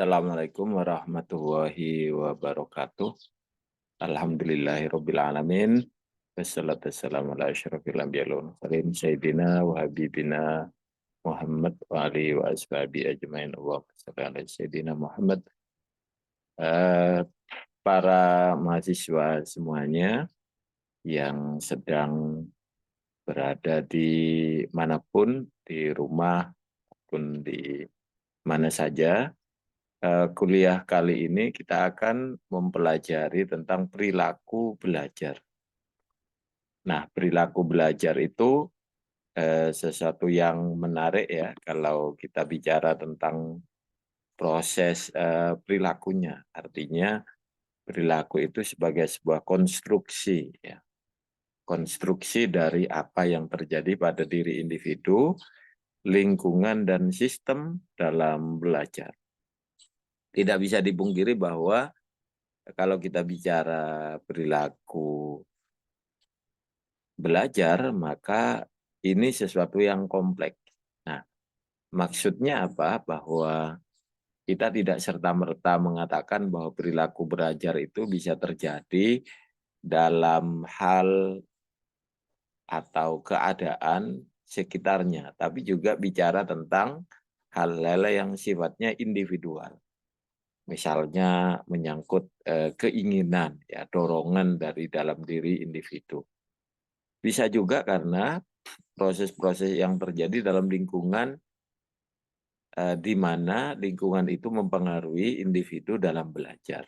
Assalamualaikum warahmatullahi wabarakatuh. Alhamdulillahirrabbilalamin. Wassalatu wassalamu ala asyrafil anbiya'i wal mursalin sayyidina wa habibina Muhammad wa alihi wa ashabihi ajmain. Allahumma shalli ala sayyidina Muhammad. Eh, para mahasiswa semuanya yang sedang berada di manapun, di rumah maupun di mana saja, kuliah kali ini kita akan mempelajari tentang perilaku belajar. Nah, perilaku belajar itu sesuatu yang menarik ya kalau kita bicara tentang proses perilakunya. Artinya perilaku itu sebagai sebuah konstruksi ya. Konstruksi dari apa yang terjadi pada diri individu, lingkungan dan sistem dalam belajar. Tidak bisa dipungkiri bahwa kalau kita bicara perilaku belajar, maka ini sesuatu yang kompleks. Nah, maksudnya apa? Bahwa kita tidak serta-merta mengatakan bahwa perilaku belajar itu bisa terjadi dalam hal atau keadaan sekitarnya, tapi juga bicara tentang hal-hal yang sifatnya individual. Misalnya menyangkut keinginan, ya, dorongan dari dalam diri individu. Bisa juga karena proses-proses yang terjadi dalam lingkungan di mana lingkungan itu mempengaruhi individu dalam belajar.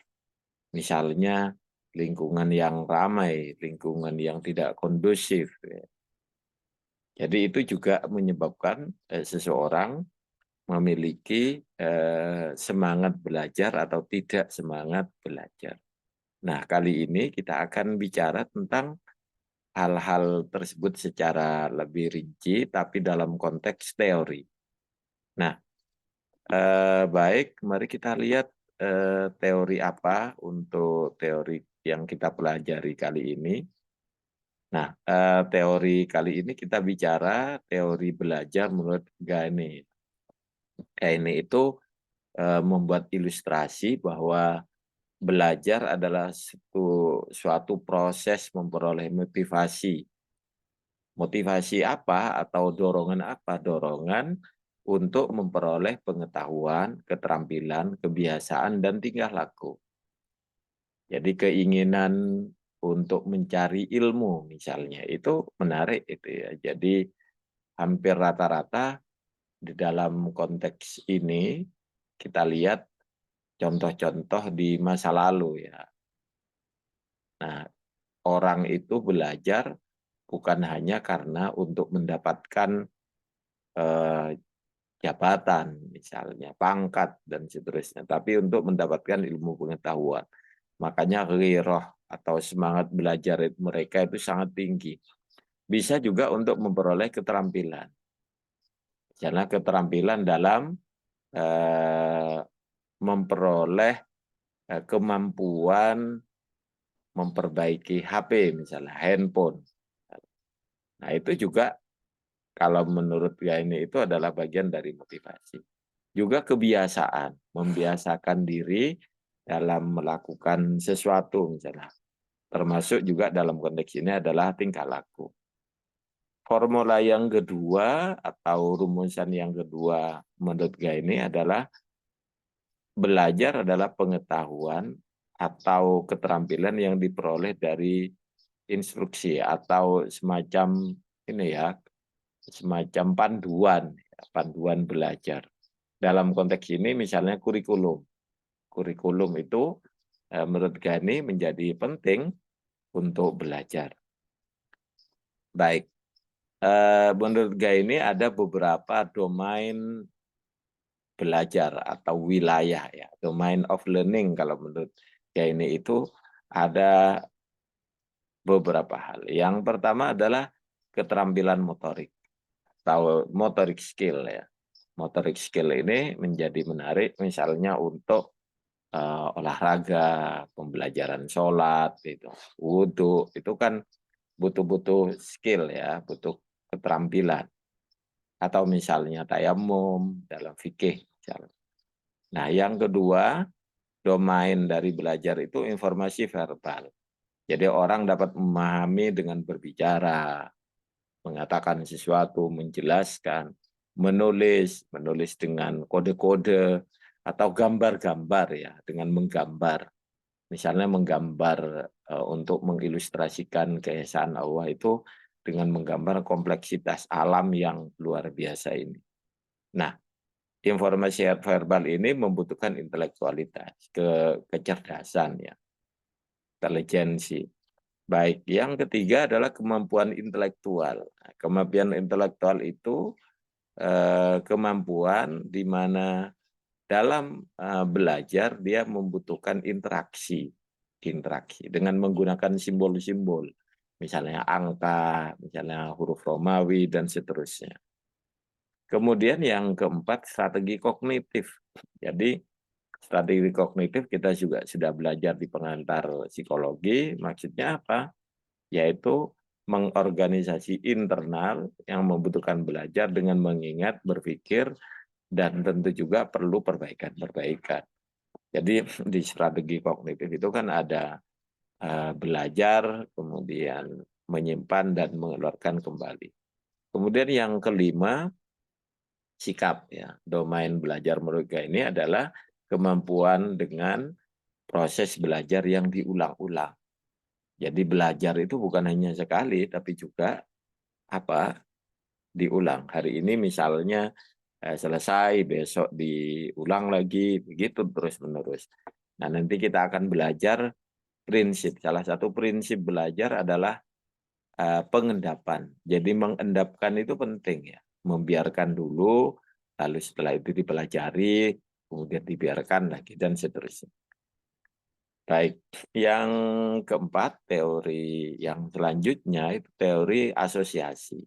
Misalnya lingkungan yang ramai, lingkungan yang tidak kondusif. Ya. Jadi itu juga menyebabkan seseorang memiliki semangat belajar atau tidak semangat belajar. Nah, kali ini kita akan bicara tentang hal-hal tersebut secara lebih rinci, tapi dalam konteks teori. Nah, baik, mari kita lihat teori apa untuk teori yang kita pelajari kali ini. Nah, teori kali ini kita bicara teori belajar menurut Gaine. Gaine itu membuat ilustrasi bahwa belajar adalah suatu proses memperoleh motivasi. Motivasi apa atau dorongan apa? Dorongan untuk memperoleh pengetahuan, keterampilan, kebiasaan, dan tingkah laku. Jadi keinginan untuk mencari ilmu misalnya, itu menarik itu ya. Jadi hampir rata-rata di dalam konteks ini kita lihat contoh-contoh di masa lalu ya. Nah, orang itu belajar bukan hanya karena untuk mendapatkan eh, jabatan, misalnya pangkat dan seterusnya, tapi untuk mendapatkan ilmu pengetahuan. Makanya ghairah atau semangat belajar mereka itu sangat tinggi. Bisa juga untuk memperoleh keterampilan. Misalnya keterampilan dalam eh, memperoleh kemampuan memperbaiki HP, misalnya handphone. Nah, itu juga kalau menurut ini itu adalah bagian dari motivasi. Juga kebiasaan, membiasakan diri dalam melakukan sesuatu misalnya. Termasuk juga dalam konteks ini adalah tingkah laku. Formula yang kedua atau rumusan yang kedua menurut ini adalah belajar adalah pengetahuan atau keterampilan yang diperoleh dari instruksi atau semacam ini ya, semacam panduan, panduan belajar. Dalam konteks ini misalnya kurikulum. Kurikulum itu menurut Gani menjadi penting untuk belajar. Baik, menurut Gani ada beberapa domain belajar atau wilayah ya, domain of learning kalau menurut Gani itu ada beberapa hal. Yang pertama adalah keterampilan motorik atau motorik skill ya. Motorik skill ini menjadi menarik misalnya untuk olahraga, pembelajaran sholat, itu, wudhu, itu kan butuh-butuh skill ya, butuh keterampilan. Atau misalnya tayamum dalam fikih. Misalnya. Nah, yang kedua, domain dari belajar itu informasi verbal. Jadi orang dapat memahami dengan berbicara, mengatakan sesuatu, menjelaskan, menulis dengan kode-kode atau gambar-gambar ya, dengan menggambar. Misalnya menggambar untuk mengilustrasikan keesaan Allah itu dengan menggambar kompleksitas alam yang luar biasa ini. Nah, informasi verbal ini membutuhkan intelektualitas, kecerdasan ya, intelijensi. Baik, yang ketiga adalah kemampuan intelektual. Nah, kemampuan intelektual itu kemampuan di mana dalam belajar dia membutuhkan interaksi dengan menggunakan simbol-simbol, misalnya angka, misalnya huruf Romawi dan seterusnya. Kemudian yang keempat, strategi kognitif. Jadi strategi kognitif kita juga sudah belajar di pengantar psikologi, maksudnya apa? Yaitu mengorganisasi internal yang membutuhkan belajar dengan mengingat, berpikir, dan tentu juga perlu perbaikan-perbaikan. Jadi di strategi kognitif itu kan ada belajar, kemudian menyimpan dan mengeluarkan kembali. Kemudian yang kelima, sikap ya. Domain belajar mereka ini adalah kemampuan dengan proses belajar yang diulang-ulang. Jadi belajar itu bukan hanya sekali, tapi juga apa diulang. Hari ini misalnya selesai, besok diulang lagi, begitu terus-menerus. Nah, nanti kita akan belajar prinsip. Salah satu prinsip belajar adalah pengendapan. Jadi mengendapkan itu penting ya. Membiarkan dulu, lalu setelah itu dipelajari, kemudian dibiarkan lagi, dan seterusnya. Baik, yang keempat, teori yang selanjutnya itu teori asosiasi.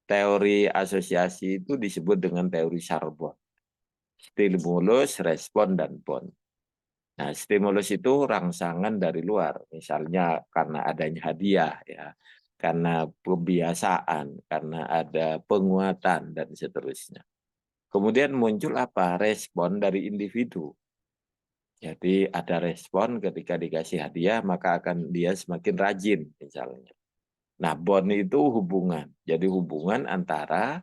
Teori asosiasi itu disebut dengan teori Charbon. Stimulus, respon, dan bond. Nah, stimulus itu rangsangan dari luar, misalnya karena adanya hadiah, ya, karena kebiasaan, karena ada penguatan, dan seterusnya. Kemudian muncul apa? Respon dari individu. Jadi ada respon ketika dikasih hadiah, maka akan dia semakin rajin, misalnya. Nah, bond itu hubungan. Jadi hubungan antara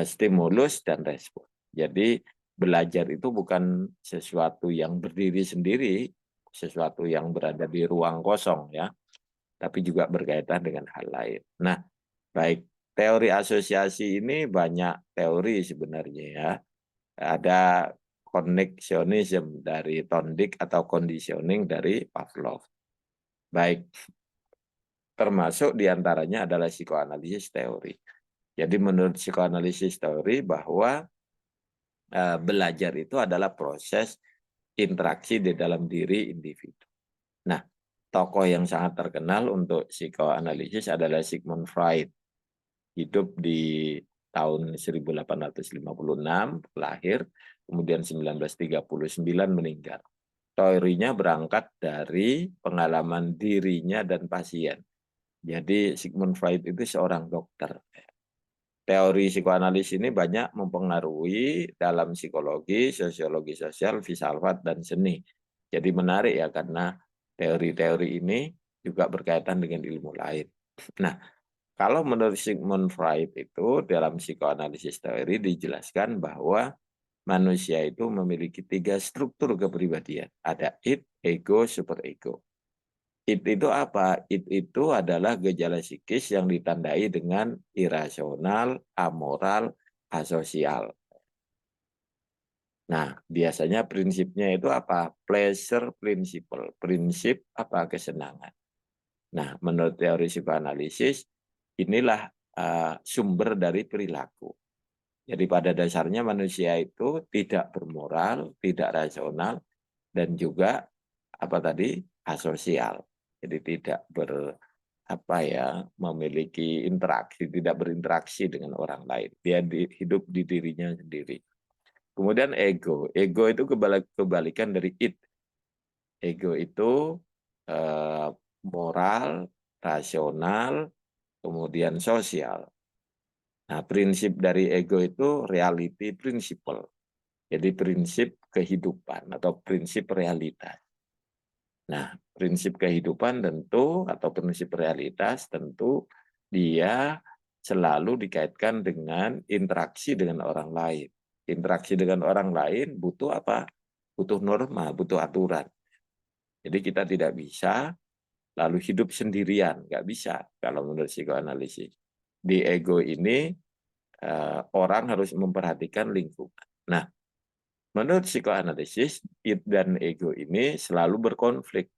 stimulus dan respon. Jadi belajar itu bukan sesuatu yang berdiri sendiri, sesuatu yang berada di ruang kosong ya, tapi juga berkaitan dengan hal lain. Nah, baik, teori asosiasi ini banyak teori sebenarnya ya. Ada connectionism dari Tondik atau conditioning dari Pavlov. Baik, termasuk diantaranya adalah psikoanalisis teori. Jadi menurut psikoanalisis teori bahwa belajar itu adalah proses interaksi di dalam diri individu. Nah, tokoh yang sangat terkenal untuk psikoanalisis adalah Sigmund Freud. Hidup di tahun 1856, lahir, kemudian 1939 meninggal. Teorinya berangkat dari pengalaman dirinya dan pasien. Jadi Sigmund Freud itu seorang dokter. Teori psikoanalisis ini banyak mempengaruhi dalam psikologi, sosiologi sosial, filsafat, dan seni. Jadi menarik ya karena teori-teori ini juga berkaitan dengan ilmu lain. Nah, kalau menurut Sigmund Freud itu dalam psikoanalisis teori dijelaskan bahwa manusia itu memiliki 3 struktur kepribadian. Ada id, ego, superego. Id itu apa? Id itu adalah gejala psikis yang ditandai dengan irasional, amoral, asosial. Nah, biasanya prinsipnya itu apa? Pleasure principle. Prinsip apa? Kesenangan. Nah, menurut teori psikoanalisis, inilah sumber dari perilaku. Jadi pada dasarnya manusia itu tidak bermoral, tidak rasional, dan juga apa tadi? Asosial. Jadi tidak memiliki interaksi, tidak berinteraksi dengan orang lain. Dia hidup di dirinya sendiri. Kemudian ego. Ego itu kebalikan dari id. Ego itu moral, rasional, kemudian sosial. Nah, prinsip dari ego itu reality principle. Jadi prinsip kehidupan atau prinsip realitas. Nah, prinsip kehidupan tentu atau prinsip realitas tentu dia selalu dikaitkan dengan interaksi dengan orang lain. Interaksi dengan orang lain butuh apa? Butuh norma, butuh aturan. Jadi kita tidak bisa lalu hidup sendirian, nggak bisa kalau menurut psikoanalisis. Di ego ini orang harus memperhatikan lingkungan. Nah, menurut psikoanalisis, id dan ego ini selalu berkonflik.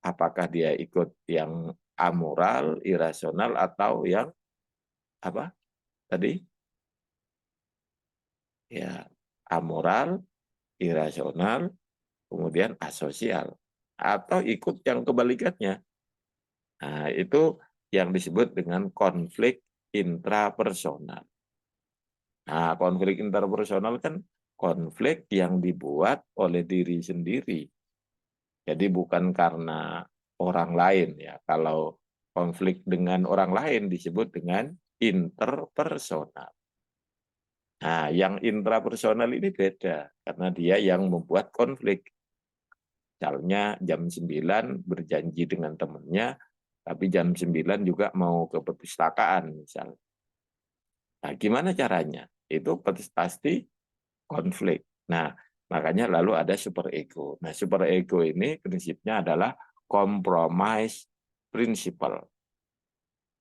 Apakah dia ikut yang amoral, irasional, atau yang apa tadi? Ya, amoral, irasional, kemudian asosial. Atau ikut yang kebalikannya. Nah, itu yang disebut dengan konflik intrapersonal. Nah, konflik interpersonal kan konflik yang dibuat oleh diri sendiri. Jadi bukan karena orang lain ya. Kalau konflik dengan orang lain disebut dengan interpersonal. Nah, yang intrapersonal ini beda karena dia yang membuat konflik. Misalnya jam 9 berjanji dengan temannya, tapi jam 9 juga mau ke perpustakaan misalnya. Nah, gimana caranya? Itu pasti konflik. Nah, makanya lalu ada superego. Nah, superego ini prinsipnya adalah compromise principle.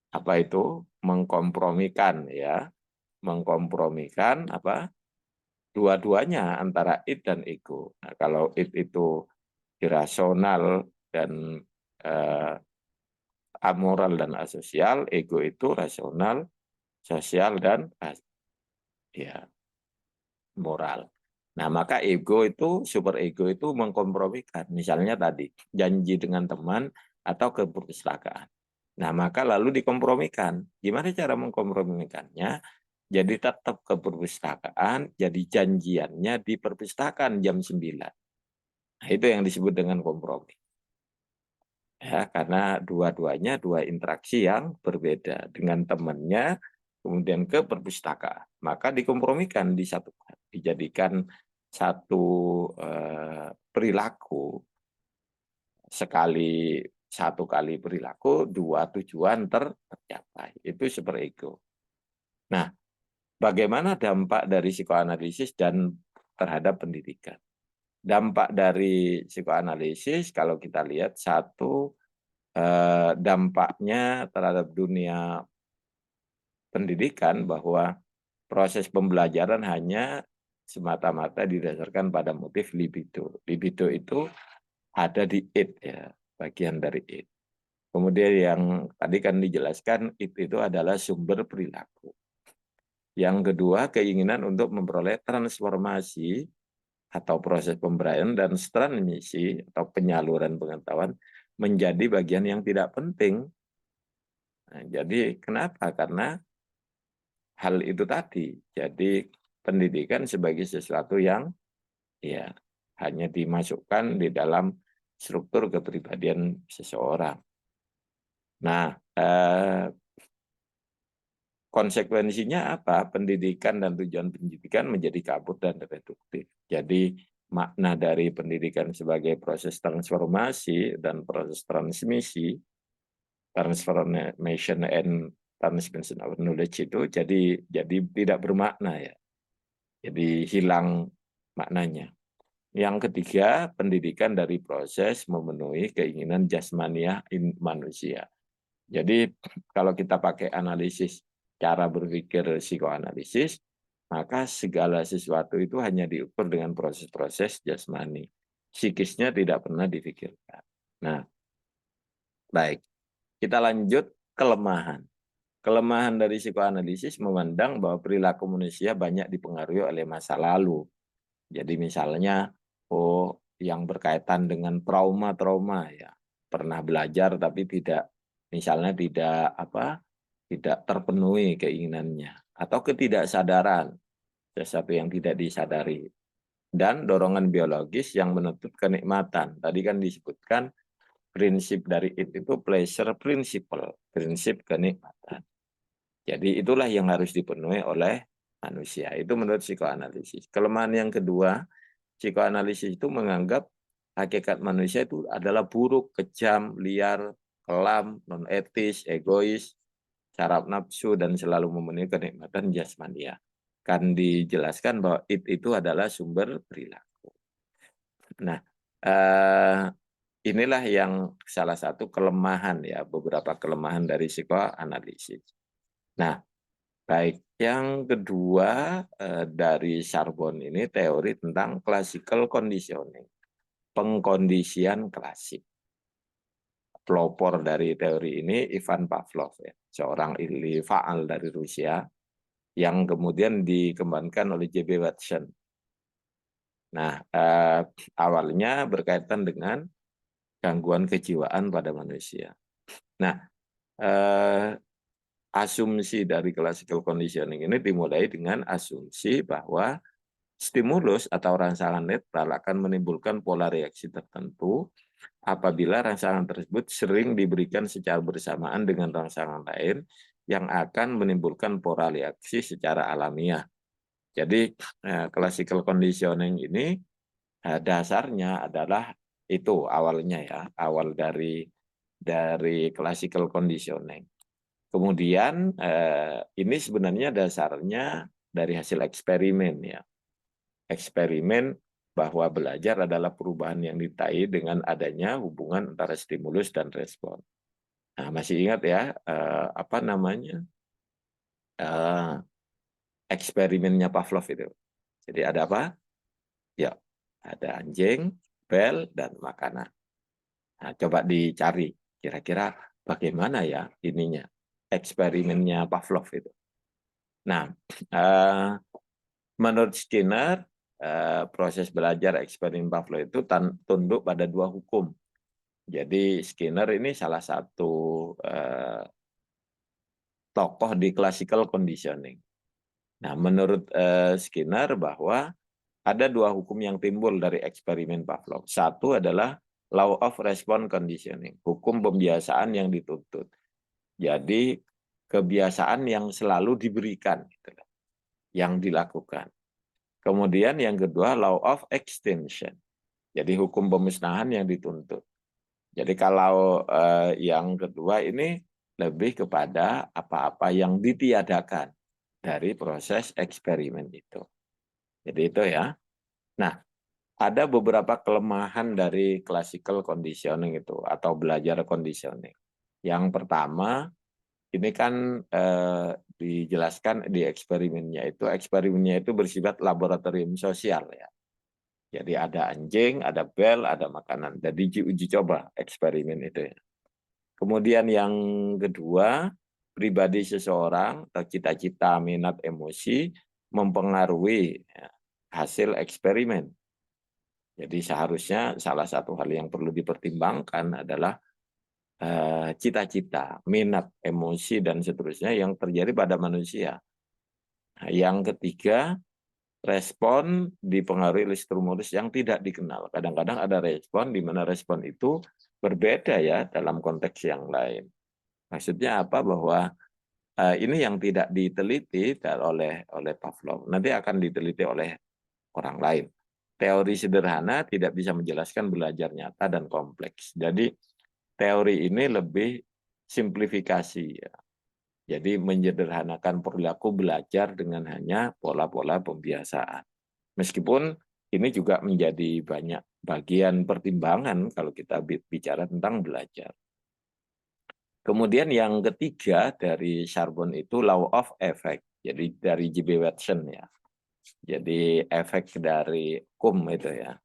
Apa itu? Mengkompromikan ya. Mengkompromikan apa? Dua-duanya antara id dan ego. Nah, kalau id itu irasional dan eh, amoral dan asosial, ego itu rasional, sosial dan ya moral. Nah, maka ego itu, super ego itu mengkompromikan. Misalnya tadi, janji dengan teman atau ke perpustakaan. Nah, maka lalu dikompromikan. Gimana cara mengkompromikannya? Jadi tetap ke perpustakaan, jadi janjiannya di perpustakaan jam 9. Nah, itu yang disebut dengan kompromi. Ya, karena dua-duanya dua interaksi yang berbeda dengan temannya, kemudian ke perpustakaan. Maka dikompromikan, disatukan, dijadikan satu perilaku. Satu kali perilaku, dua tujuan tercapai. Itu super ego. Nah, bagaimana dampak dari psikoanalisis dan terhadap pendidikan? Dampak dari psikoanalisis, kalau kita lihat satu, dampaknya terhadap dunia pendidikan bahwa proses pembelajaran hanya semata-mata didasarkan pada motif libido. Libido itu ada di id ya, bagian dari id. Kemudian yang tadi kan dijelaskan id itu adalah sumber perilaku. Yang kedua, keinginan untuk memperoleh transformasi atau proses pemberdayaan dan transmisi atau penyaluran pengetahuan menjadi bagian yang tidak penting. Nah, jadi kenapa? Karena hal itu tadi. Jadi pendidikan sebagai sesuatu yang ya hanya dimasukkan di dalam struktur kepribadian seseorang. Nah, konsekuensinya apa? Pendidikan dan tujuan pendidikan menjadi kabur dan reduktif. Jadi makna dari pendidikan sebagai proses transformasi dan proses transmisi, transformation and transmission of knowledge itu jadi tidak bermakna ya. Jadi hilang maknanya. Yang ketiga, pendidikan dari proses memenuhi keinginan jasmaniah manusia. Jadi kalau kita pakai analisis cara berpikir psikoanalisis, maka segala sesuatu itu hanya diukur dengan proses-proses jasmani. Psikisnya tidak pernah difikirkan. Nah, baik. Kita lanjut kelemahan. Kelemahan dari psikoanalisis memandang bahwa perilaku manusia banyak dipengaruhi oleh masa lalu. Jadi misalnya, yang berkaitan dengan trauma-trauma ya, pernah belajar tapi misalnya tidak terpenuhi keinginannya atau ketidaksadaran, sesuatu yang tidak disadari, dan dorongan biologis yang menuntut kenikmatan. Tadi kan disebutkan prinsip dari itu pleasure principle, prinsip kenikmatan. Jadi itulah yang harus dipenuhi oleh manusia. Itu menurut psikoanalisis. Kelemahan yang kedua, psikoanalisis itu menganggap hakikat manusia itu adalah buruk, kejam, liar, kelam, non-etis, egois, saraf nafsu, dan selalu memenuhi kenikmatan jasmania. Kan dijelaskan bahwa itu adalah sumber perilaku. Nah, inilah yang salah satu kelemahan ya, beberapa kelemahan dari psikoanalisis. Nah, baik, yang kedua dari Charbon ini teori tentang classical conditioning, pengkondisian klasik. Pelopor dari teori ini Ivan Pavlov, ya, seorang ahli faal dari Rusia yang kemudian dikembangkan oleh J.B. Watson. Nah, awalnya berkaitan dengan gangguan kejiwaan pada manusia. Nah, asumsi dari classical conditioning ini dimulai dengan asumsi bahwa stimulus atau rangsangan netral akan menimbulkan pola reaksi tertentu apabila rangsangan tersebut sering diberikan secara bersamaan dengan rangsangan lain yang akan menimbulkan pola reaksi secara alamiah. Jadi classical conditioning ini dasarnya adalah itu awalnya ya, awal dari classical conditioning. Kemudian ini sebenarnya dasarnya dari hasil eksperimen ya. Eksperimen bahwa belajar adalah perubahan yang ditai dengan adanya hubungan antara stimulus dan respon. Nah, masih ingat ya apa namanya eksperimennya Pavlov itu. Jadi ada apa? Ya, ada anjing, bel, dan makanan. Nah, coba dicari kira-kira bagaimana ya ininya eksperimennya Pavlov itu. Nah, menurut Skinner proses belajar eksperimen Pavlov itu tunduk pada dua hukum. Jadi Skinner ini salah satu tokoh di classical conditioning. Nah, menurut Skinner bahwa ada dua hukum yang timbul dari eksperimen Pavlov. Satu adalah law of response conditioning, hukum pembiasaan yang dituntut. Jadi kebiasaan yang selalu diberikan, yang dilakukan. Kemudian yang kedua law of extinction, jadi hukum pemusnahan yang dituntut. Jadi kalau yang kedua ini lebih kepada apa-apa yang ditiadakan dari proses eksperimen itu. Jadi itu ya. Nah, ada beberapa kelemahan dari classical conditioning itu atau belajar conditioning. Yang pertama, ini kan dijelaskan di eksperimennya itu bersifat laboratorium sosial ya. Jadi ada anjing, ada bel, ada makanan. Jadi uji coba eksperimen itu ya. Kemudian yang kedua, pribadi seseorang atau cita-cita, minat, emosi mempengaruhi hasil eksperimen. Jadi seharusnya salah satu hal yang perlu dipertimbangkan adalah cita-cita, minat, emosi, dan seterusnya yang terjadi pada manusia. Nah, yang ketiga, respon dipengaruhi oleh stimulus yang tidak dikenal. Kadang-kadang ada respon di mana respon itu berbeda ya dalam konteks yang lain. Maksudnya apa? Bahwa ini yang tidak diteliti oleh Pavlov, nanti akan diteliti oleh orang lain. Teori sederhana tidak bisa menjelaskan belajar nyata dan kompleks. Jadi teori ini lebih simplifikasi ya. Jadi menyederhanakan perilaku belajar dengan hanya pola-pola pembiasaan. Meskipun ini juga menjadi banyak bagian pertimbangan kalau kita bicara tentang belajar. Kemudian yang ketiga dari Charbon itu law of effect. Jadi dari J.B. Watson ya. Jadi efek dari hukum itu ya.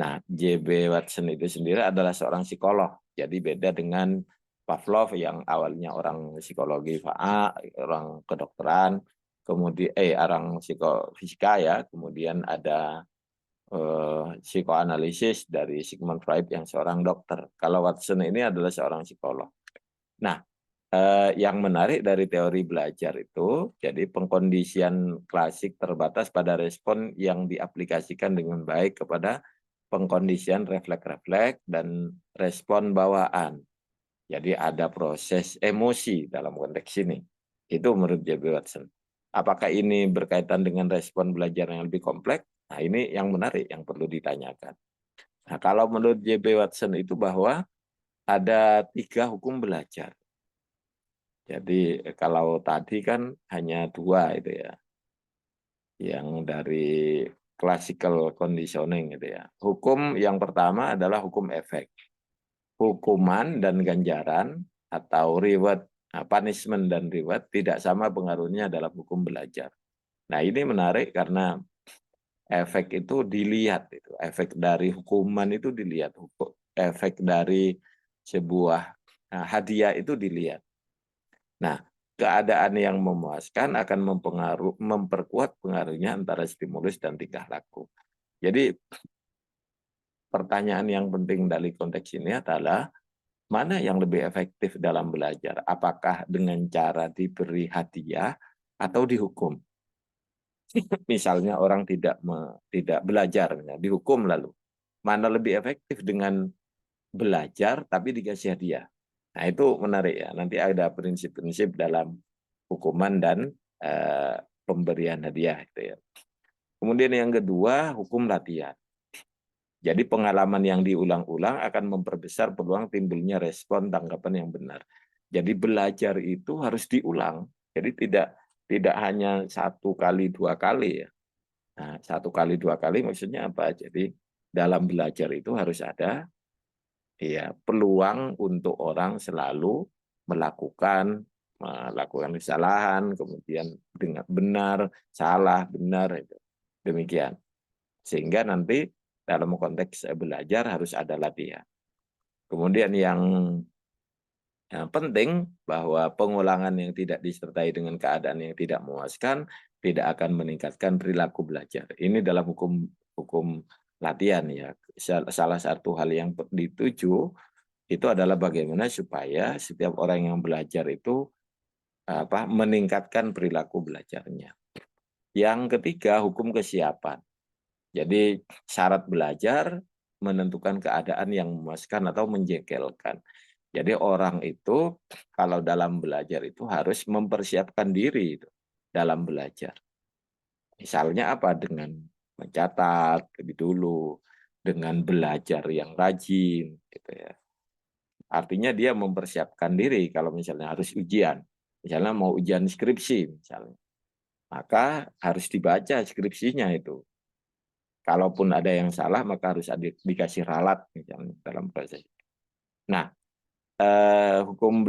Nah, J.B. Watson itu sendiri adalah seorang psikolog. Jadi beda dengan Pavlov yang awalnya orang psikologi orang kedokteran, kemudian orang psikofisika ya, kemudian ada psikoanalisis dari Sigmund Freud yang seorang dokter. Kalau Watson ini adalah seorang psikolog. Nah, yang menarik dari teori belajar itu, jadi pengkondisian klasik terbatas pada respon yang diaplikasikan dengan baik kepada pengkondisian refleks-refleks dan respon bawaan. Jadi ada proses emosi dalam konteks ini. Itu menurut J.B. Watson. Apakah ini berkaitan dengan respon belajar yang lebih kompleks? Nah, ini yang menarik yang perlu ditanyakan. Nah, kalau menurut J.B. Watson itu bahwa ada 3 hukum belajar. Jadi kalau tadi kan hanya 2 itu ya, yang dari classical conditioning gitu ya. Hukum yang pertama adalah hukum efek. Hukuman dan ganjaran atau reward, punishment dan reward tidak sama pengaruhnya dalam hukum belajar. Nah, ini menarik karena efek itu dilihat, itu efek dari hukuman itu dilihat, efek dari sebuah hadiah itu dilihat. Nah, keadaan yang memuaskan akan memperkuat pengaruhnya antara stimulus dan tingkah laku. Jadi pertanyaan yang penting dari konteks ini adalah mana yang lebih efektif dalam belajar? Apakah dengan cara diberi hadiah atau dihukum? Misalnya orang tidak belajar, dihukum lalu. Mana lebih efektif dengan belajar tapi dikasih hadiah? Nah, itu menarik ya. Nanti ada prinsip-prinsip dalam hukuman dan pemberian hadiah itu ya. Kemudian yang kedua, hukum latihan. Jadi pengalaman yang diulang-ulang akan memperbesar peluang timbulnya respon tanggapan yang benar. Jadi belajar itu harus diulang. Jadi tidak hanya 1 kali 2 kali ya. Nah, 1 kali 2 kali maksudnya apa? Jadi dalam belajar itu harus ada ya peluang untuk orang selalu melakukan kesalahan, kemudian dengan benar, salah, benar itu. Demikian. Sehingga nanti dalam konteks belajar harus ada latihan. Kemudian yang penting bahwa pengulangan yang tidak disertai dengan keadaan yang tidak memuaskan tidak akan meningkatkan perilaku belajar. Ini dalam hukum latihan ya. Salah satu hal yang dituju itu adalah bagaimana supaya setiap orang yang belajar itu meningkatkan perilaku belajarnya. Yang ketiga, hukum kesiapan. Jadi syarat belajar menentukan keadaan yang memuaskan atau menjengkelkan. Jadi orang itu kalau dalam belajar itu harus mempersiapkan diri itu dalam belajar. Misalnya apa? Dengan mencatat lebih dulu, dengan belajar yang rajin, gitu ya. Artinya dia mempersiapkan diri kalau misalnya harus ujian. Misalnya mau ujian skripsi misalnya. Maka harus dibaca skripsinya itu. Kalaupun ada yang salah, maka harus dikasih ralat misalnya dalam proses. Nah, hukum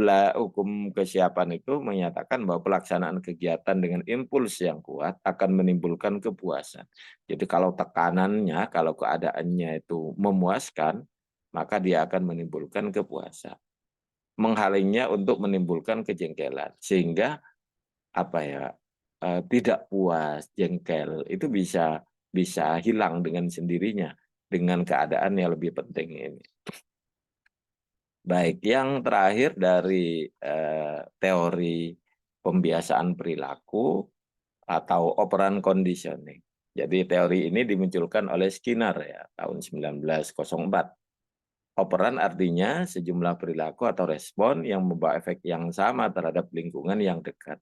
kesiapan itu menyatakan bahwa pelaksanaan kegiatan dengan impuls yang kuat akan menimbulkan kepuasan. Jadi kalau tekanannya, kalau keadaannya itu memuaskan, maka dia akan menimbulkan kepuasan. Menghalingnya untuk menimbulkan kejengkelan, sehingga tidak puas, jengkel itu bisa hilang dengan sendirinya dengan keadaan yang lebih penting ini. Baik, yang terakhir dari teori pembiasaan perilaku atau operan conditioning. Jadi teori ini dimunculkan oleh Skinner ya tahun 1904. Operan artinya sejumlah perilaku atau respon yang membawa efek yang sama terhadap lingkungan yang dekat.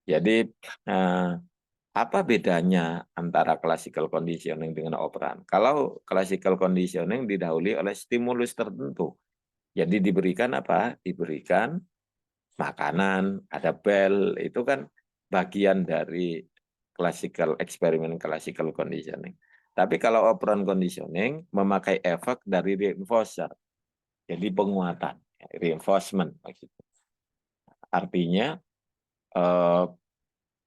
Jadi apa bedanya antara classical conditioning dengan operan? Kalau classical conditioning didahului oleh stimulus tertentu. Jadi diberikan apa? Diberikan makanan, ada bel, itu kan bagian dari eksperimen classical conditioning. Tapi kalau operan conditioning memakai efek dari reinforcer. Jadi penguatan, reinforcement maksudnya. Artinya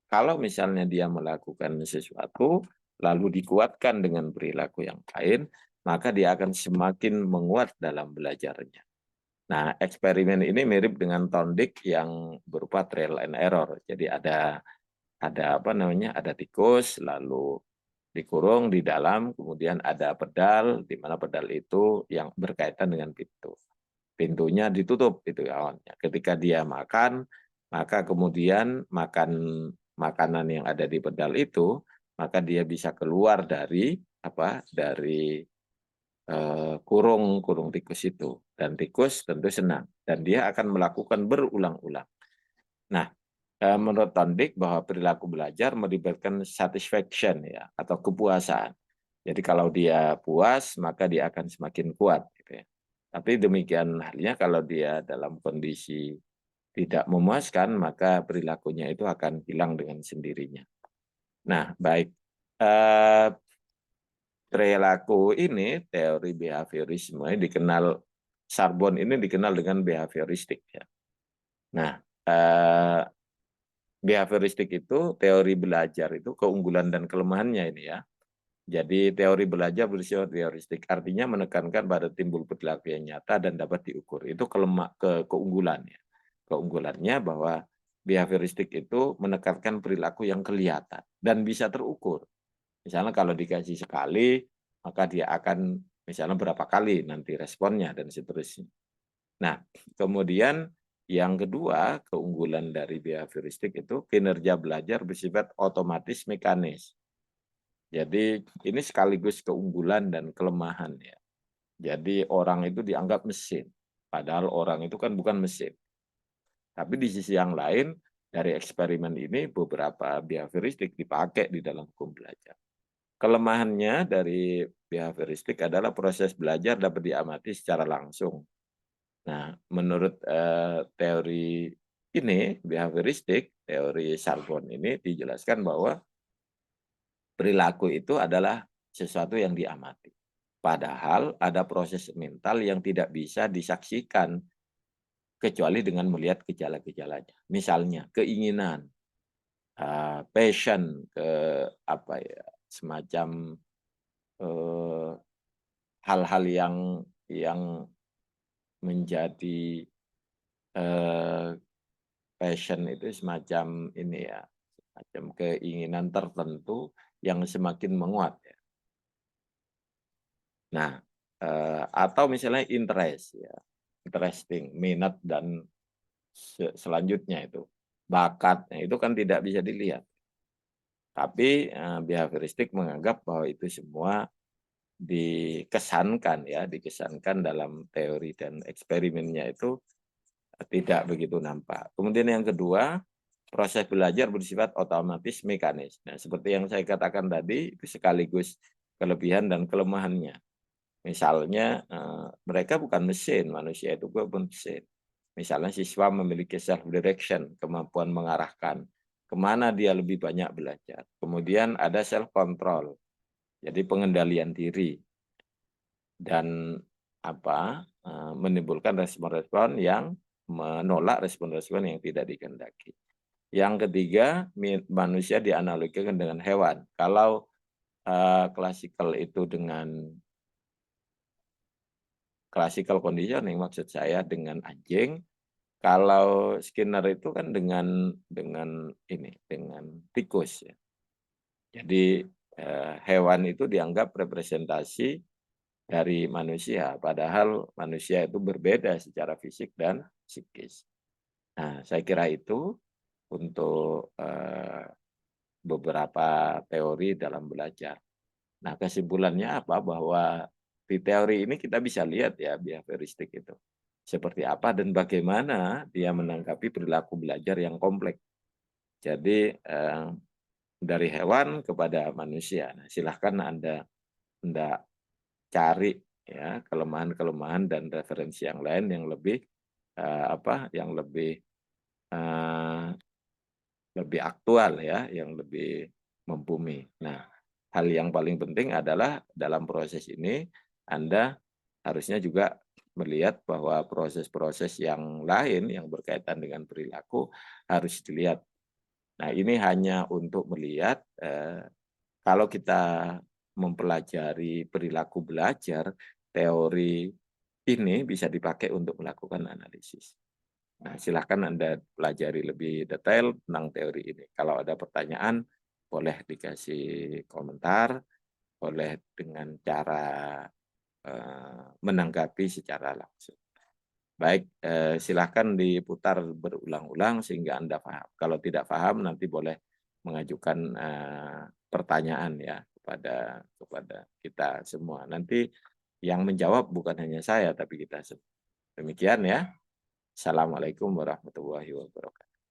kalau misalnya dia melakukan sesuatu lalu dikuatkan dengan perilaku yang lain, maka dia akan semakin menguat dalam belajarnya. Nah, eksperimen ini mirip dengan Thorndike yang berupa trial and error. Jadi ada ada tikus lalu dikurung di dalam, kemudian ada pedal di mana pedal itu yang berkaitan dengan pintu. Pintunya ditutup itu awalnya. Ketika dia makan, maka kemudian makan makanan yang ada di pedal itu, maka dia bisa keluar dari kurung tikus itu, dan tikus tentu senang dan dia akan melakukan berulang-ulang. Nah, Menurut Tondik bahwa perilaku belajar melibatkan satisfaction ya atau kepuasan. Jadi kalau dia puas maka dia akan semakin kuat gitu ya. Tapi demikian halnya kalau dia dalam kondisi tidak memuaskan maka perilakunya itu akan hilang dengan sendirinya. Nah, baik. Perilaku ini, teori behaviorisme dikenal, Charbon ini dikenal dengan behavioristik ya. Nah, behavioristik itu teori belajar itu keunggulan dan kelemahannya ini ya. Jadi teori belajar bersifat behavioristik artinya menekankan pada timbul perilaku yang nyata dan dapat diukur. Itu keunggulannya. Keunggulannya bahwa behavioristik itu menekankan perilaku yang kelihatan dan bisa terukur. Misalnya kalau dikasih sekali, maka dia akan misalnya berapa kali nanti responnya dan seterusnya. Nah, kemudian yang kedua, keunggulan dari behavioristik itu kinerja belajar bersifat otomatis mekanis. Jadi ini sekaligus keunggulan dan kelemahan ya. Jadi orang itu dianggap mesin, padahal orang itu kan bukan mesin. Tapi di sisi yang lain, dari eksperimen ini beberapa behavioristik dipakai di dalam hukum belajar. Kelemahannya dari behavioristik adalah proses belajar dapat diamati secara langsung. Nah, menurut teori ini, behavioristik, teori Charbon ini dijelaskan bahwa perilaku itu adalah sesuatu yang diamati. Padahal ada proses mental yang tidak bisa disaksikan kecuali dengan melihat gejala-gejalanya. Misalnya keinginan, passion, apa ya, semacam eh, hal-hal yang menjadi eh, passion itu semacam ini ya, semacam keinginan tertentu yang semakin menguat ya. Nah, atau misalnya interest ya, interesting, minat dan selanjutnya itu bakatnya itu kan tidak bisa dilihat. Tapi behavioristik menganggap bahwa itu semua dikesankan ya, dikesankan dalam teori dan eksperimennya itu tidak begitu nampak. Kemudian yang kedua, proses belajar bersifat otomatis mekanis. Nah, seperti yang saya katakan tadi, itu sekaligus kelebihan dan kelemahannya. Misalnya, mereka bukan mesin, manusia itu bukan mesin. Misalnya siswa memiliki self-direction, kemampuan mengarahkan kemana dia lebih banyak belajar. Kemudian ada self-control, jadi pengendalian diri. Dan menimbulkan respon-respon yang menolak respon-respon yang tidak dikehendaki. Yang ketiga, manusia dianalogikan dengan hewan. Kalau klasikal itu dengan classical conditioning maksud saya dengan anjing, kalau Skinner itu kan dengan tikus ya. Jadi hewan itu dianggap representasi dari manusia, padahal manusia itu berbeda secara fisik dan psikis. Nah, saya kira itu untuk beberapa teori dalam belajar. Nah, kesimpulannya apa? Bahwa di teori ini kita bisa lihat ya behavioristik itu. Seperti apa dan bagaimana dia menanggapi perilaku belajar yang kompleks. Jadi dari hewan kepada manusia. Nah, silahkan Anda cari ya kelemahan-kelemahan dan referensi yang lain yang lebih yang eh, lebih aktual ya, yang lebih membumi. Nah, hal yang paling penting adalah dalam proses ini Anda harusnya juga melihat bahwa proses-proses yang lain yang berkaitan dengan perilaku harus dilihat. Nah, ini hanya untuk melihat kalau kita mempelajari perilaku belajar, teori ini bisa dipakai untuk melakukan analisis. Nah, silahkan Anda pelajari lebih detail tentang teori ini. Kalau ada pertanyaan, boleh dikasih komentar, boleh dengan cara menanggapi secara langsung. Baik, silahkan diputar berulang-ulang sehingga Anda paham. Kalau tidak paham, nanti boleh mengajukan pertanyaan ya kepada kita semua. Nanti yang menjawab bukan hanya saya, tapi kita semua. Demikian ya. Assalamualaikum warahmatullahi wabarakatuh.